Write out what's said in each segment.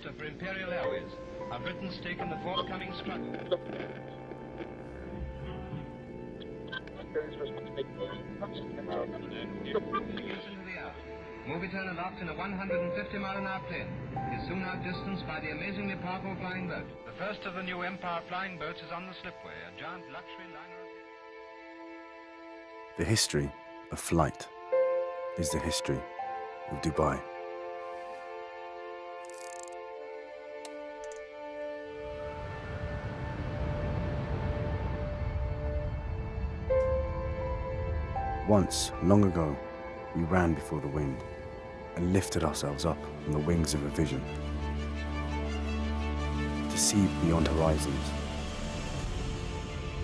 Rochester for Imperial Airways, are Britain's stake in the forthcoming struggle. Begins into the hour. Movie turn aloft in a 150-mile-an-hour plane is soon outdistanced by the amazingly powerful flying boat. The first of the new Empire flying boats is on the slipway, a giant luxury liner. The history of flight is the history of Dubai. Once, long ago, we ran before the wind and lifted ourselves up on the wings of a vision to see beyond horizons,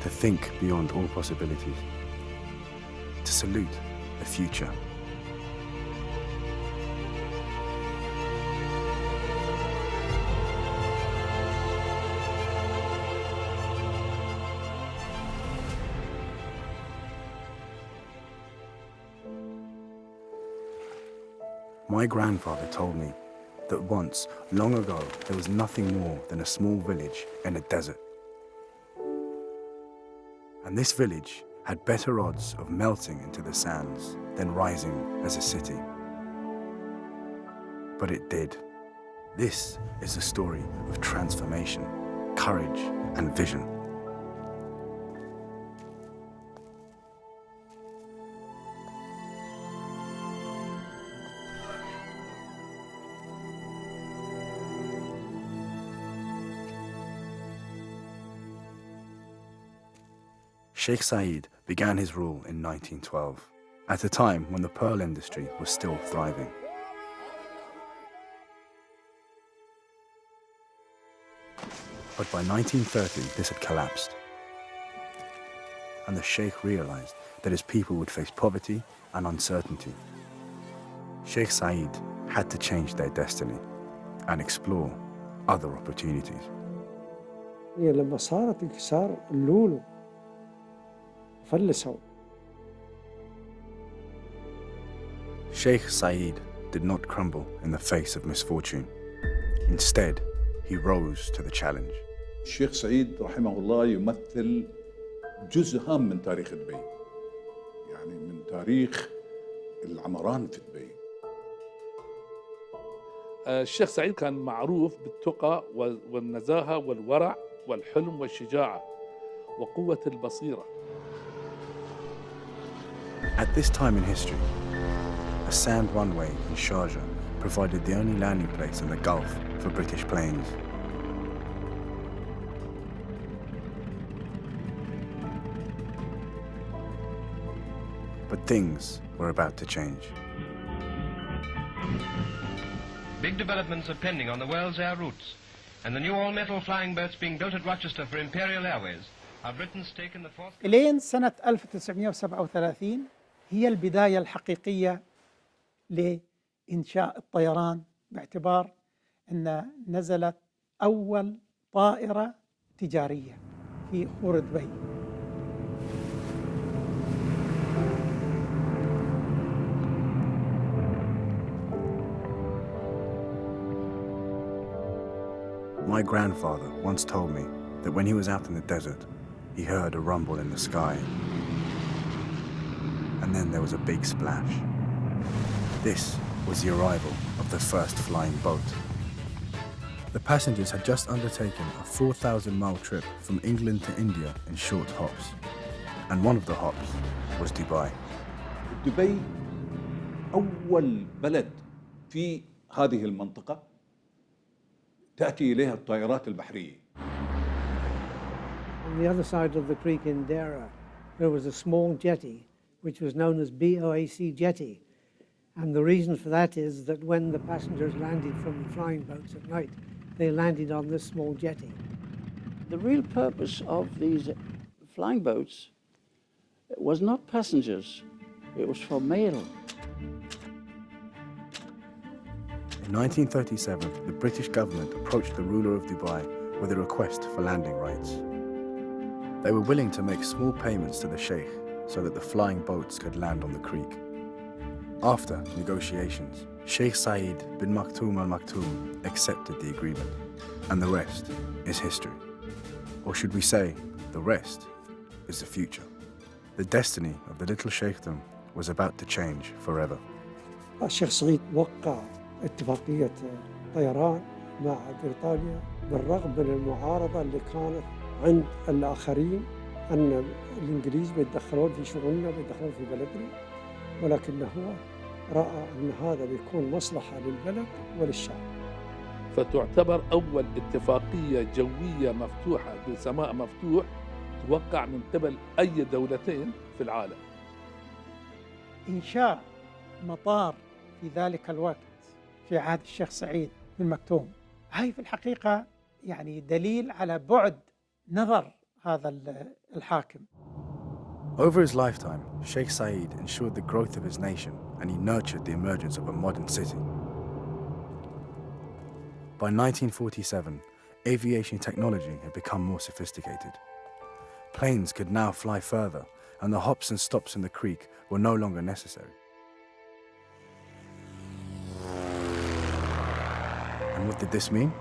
to think beyond all possibilities, to salute the future. My grandfather told me that once, long ago, there was nothing more than a small village in a desert. And this village had better odds of melting into the sands than rising as a city. But it did. This is a story of transformation, courage, and vision. Sheikh Said began his rule in 1912, at a time when the pearl industry was still thriving. But by 1930, this had collapsed, and the Sheikh realized that his people would face poverty and uncertainty. Sheikh Said had to change their destiny and explore other opportunities. لما صارت انكسار اللولو فلسوا. Sheikh Said did not crumble in the face of misfortune. Instead, he rose to the challenge. الشيخ سعيد رحمه الله يمثل جزء هام من تاريخ دبي، يعني من تاريخ العمران في دبي. الشيخ سعيد كان معروف بالتقى والنزاهة والورع والحلم والشجاعة وقوة البصيرة. At this time in history, a sand runway in Sharjah provided the only landing place in the Gulf for British planes. But things were about to change. Big developments are pending on the world's air routes, and the new all-metal flying boats being built at Rochester for Imperial Airways are Britain's stake in the fourth. إلين سنة 1937 هي البداية الحقيقية لإنشاء الطيران، باعتبار أن نزلت أول طائرة تجارية في خور دبي. My grandfather once told me that when he was out in the desert, he heard a rumble in the sky. And then there was a big splash. This was the arrival of the first flying boat. The passengers had just undertaken a 4,000-mile trip from England to India in short hops. And one of the hops was Dubai. دبي أول بلد في هذه المنطقة تأتي إليها الطائرات البحرية. On the other side of the creek in Dera, there was a small jetty, which was known as BOAC jetty. And the reason for that is that when the passengers landed from the flying boats at night, they landed on this small jetty. The real purpose of these flying boats was not passengers, it was for mail. In 1937, the British government approached the ruler of Dubai with a request for landing rights. They were willing to make small payments to the Sheikh so that the flying boats could land on the creek. After negotiations, Sheikh Saeed bin Maktoum Al Maktoum accepted the agreement, and the rest is history. Or should we say, the rest is the future. The destiny of the little Sheikhdom was about to change forever. الشيخ سعيد وقع اتفاقية طيران مع بريطانيا بالرغم من المعارضة اللي كانت عند الآخرين أن الإنجليز بيتدخلون في شؤوننا بيتدخلون في بلدنا، ولكنه هو رأى أن هذا بيكون مصلحة للبلد وللشعب. فتعتبر أول اتفاقية جوية مفتوحة بسماء مفتوح توقع من قبل أي دولتين في العالم. إنشاء مطار في ذلك الوقت في عهد الشيخ سعيد بن مكتوم، هاي في الحقيقة يعني دليل على بعد نظر هذا الحاكم. Over his lifetime, Sheikh Saeed ensured the growth of his nation and he nurtured the emergence of a modern city. By 1947, aviation technology had become more sophisticated. Planes could now fly further, and the hops and stops in the creek were no longer necessary. And what did this mean?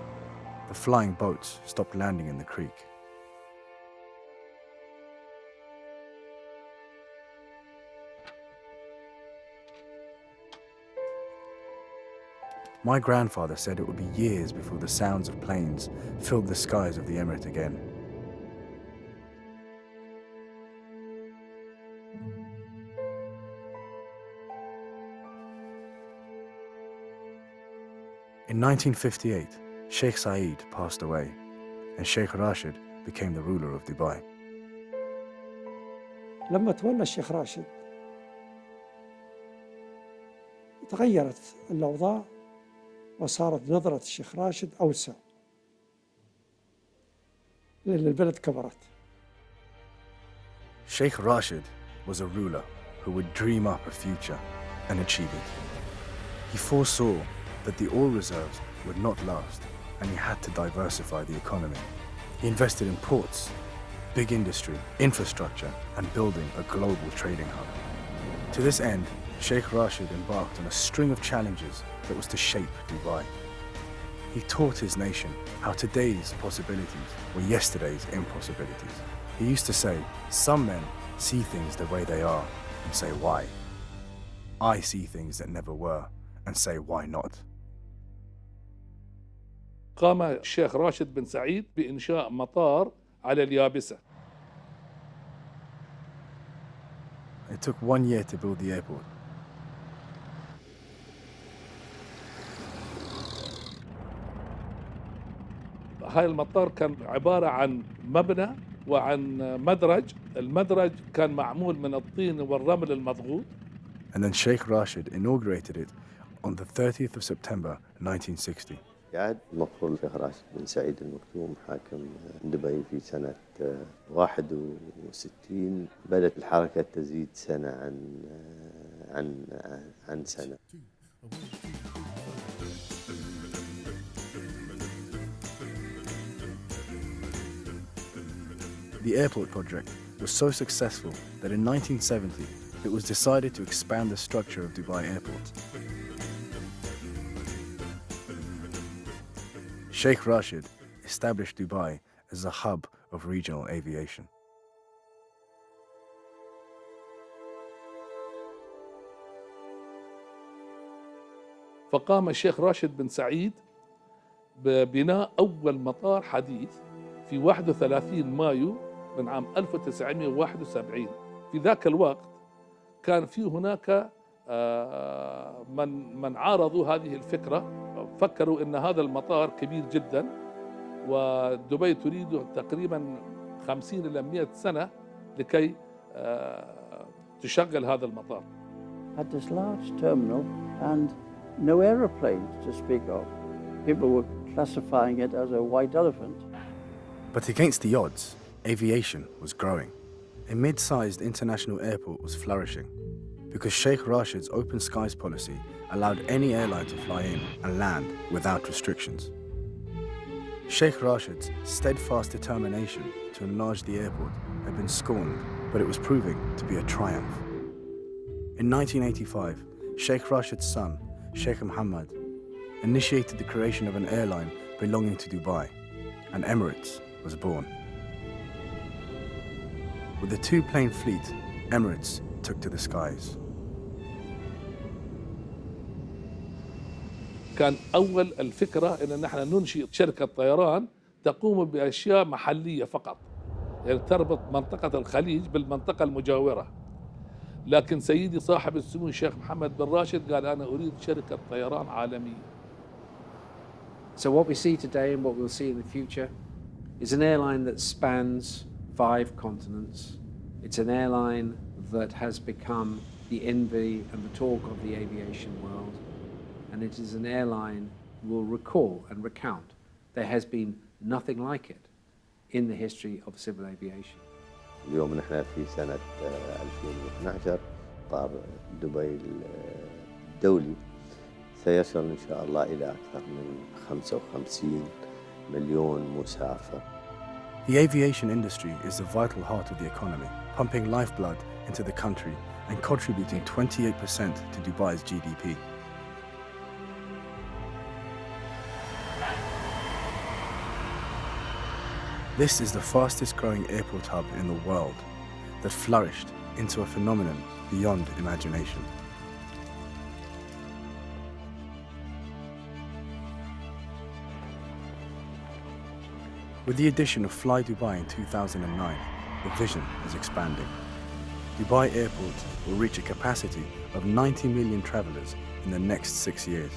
The flying boats stopped landing in the creek. My grandfather said it would be years before the sounds of planes filled the skies of the emirate again. In 1958, Sheikh Saeed passed away, and Sheikh Rashid became the ruler of Dubai. لما تولى الشيخ راشد تغيرت الأوضاع وصارت نظرة الشيخ راشد أوسع لأن البلد كبرت. Sheikh Rashid was a ruler who would dream up a future and achieve it. He foresaw that the oil reserves would not last and he had to diversify the economy. He invested in ports, big industry, infrastructure, and building a global trading hub. To this end, Sheikh Rashid embarked on a string of challenges that was to shape Dubai. He taught his nation how today's possibilities were yesterday's impossibilities. He used to say, some men see things the way they are and say, why? I see things that never were and say, why not? قام الشيخ راشد بن سعيد بإنشاء مطار على اليابسة. It took 1 year to build the airport. هاي المطار كان عبارة عن مبنى وعن مدرج. المدرج كان معمول من الطين والرمل المضغوط. And then Sheikh Rashid inaugurated it on the 30th of September 1960. يعد مفخور الشيخ راشد بن سعيد المكتوم حاكم دبي في سنة 61. بدأت الحركة تزيد سنة عن سنة. The airport project was so successful that in 1970 it was decided to expand the structure of Dubai Airport. Sheikh Rashid established Dubai as a hub of regional aviation. فقام الشيخ راشد بن سعيد ببناء أول مطار حديث في 31 مايو من عام 1971. في ذاك الوقت كان في هناك من عارضوا هذه الفكرة، فكروا أن هذا المطار كبير جدا ودبي تريد تقريبا 50 إلى 100 سنة لكي تشغل هذا المطار. Had this large terminal and no aeroplanes to speak of. People were classifying it as a white elephant. But against the odds, aviation was growing. A mid-sized international airport was flourishing because Sheikh Rashid's open skies policy allowed any airline to fly in and land without restrictions. Sheikh Rashid's steadfast determination to enlarge the airport had been scorned, but it was proving to be a triumph. In 1985, Sheikh Rashid's son, Sheikh Mohammed, initiated the creation of an airline belonging to Dubai, and Emirates was born. With a two-plane fleet, Emirates took to the skies. كان أول الفكرة إن نحن ننشئ شركة طيران تقوم بأشياء محلية فقط، يعني تربط منطقة الخليج بالمنطقة المجاورة. لكن سيدي صاحب السمو الشيخ محمد بن راشد قال أنا أريد شركة طيران عالمية. So what we see today and what we'll see in the future is an airline that spans 5 continents. It's an airline that has become the envy and the talk of the aviation world. And it is an airline will recall and recount there has been nothing like it in the history of civil aviation. اليوم نحن في سنة 2012 مطار دبي الدولي سيصل إن شاء الله إلى أكثر من 55 مليون مسافر. The aviation industry is the vital heart of the economy, pumping lifeblood into the country and contributing 28% to Dubai's GDP. This is the fastest growing airport hub in the world that flourished into a phenomenon beyond imagination. With the addition of Fly Dubai in 2009, the vision is expanding. Dubai Airport will reach a capacity of 90 million travelers in the next 6 years.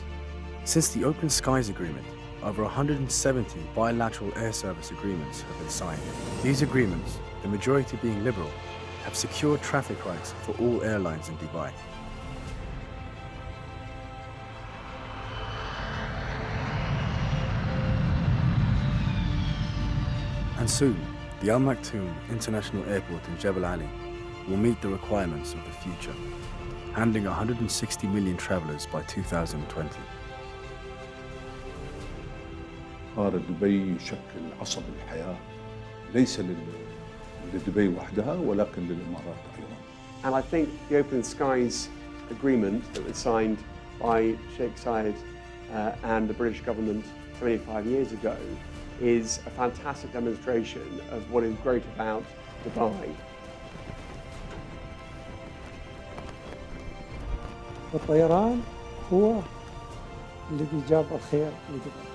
Since the Open Skies Agreement, over 170 bilateral air service agreements have been signed. These agreements, the majority being liberal, have secured traffic rights for all airlines in Dubai. And soon, the Al Maktoum International Airport in Jebel Ali will meet the requirements of the future, handling 160 million travelers by 2020. مطار دبي يشكل عصب الحياة ليس لدبي وحدها ولكن للإمارات أيضا. And I think the Open Skies Agreement that was signed by Sheikh Zayed and the British government 75 years ago is a fantastic demonstration of what is great about Dubai. الطيران هو الذي جاب الخير لدبي.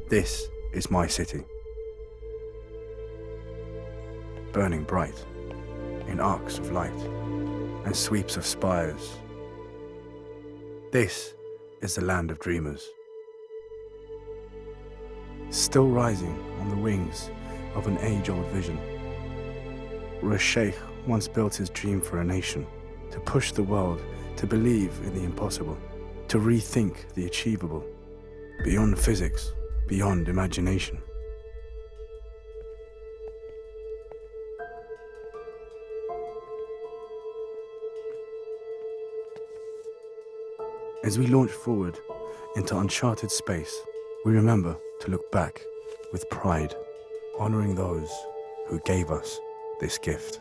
This is my city, burning bright in arcs of light and sweeps of spires. This is the land of dreamers, still rising on the wings of an age-old vision, where a sheikh once built his dream for a nation, to push the world to believe in the impossible, to rethink the achievable, beyond physics, beyond imagination. As we launch forward into uncharted space, we remember to look back with pride, honoring those who gave us this gift.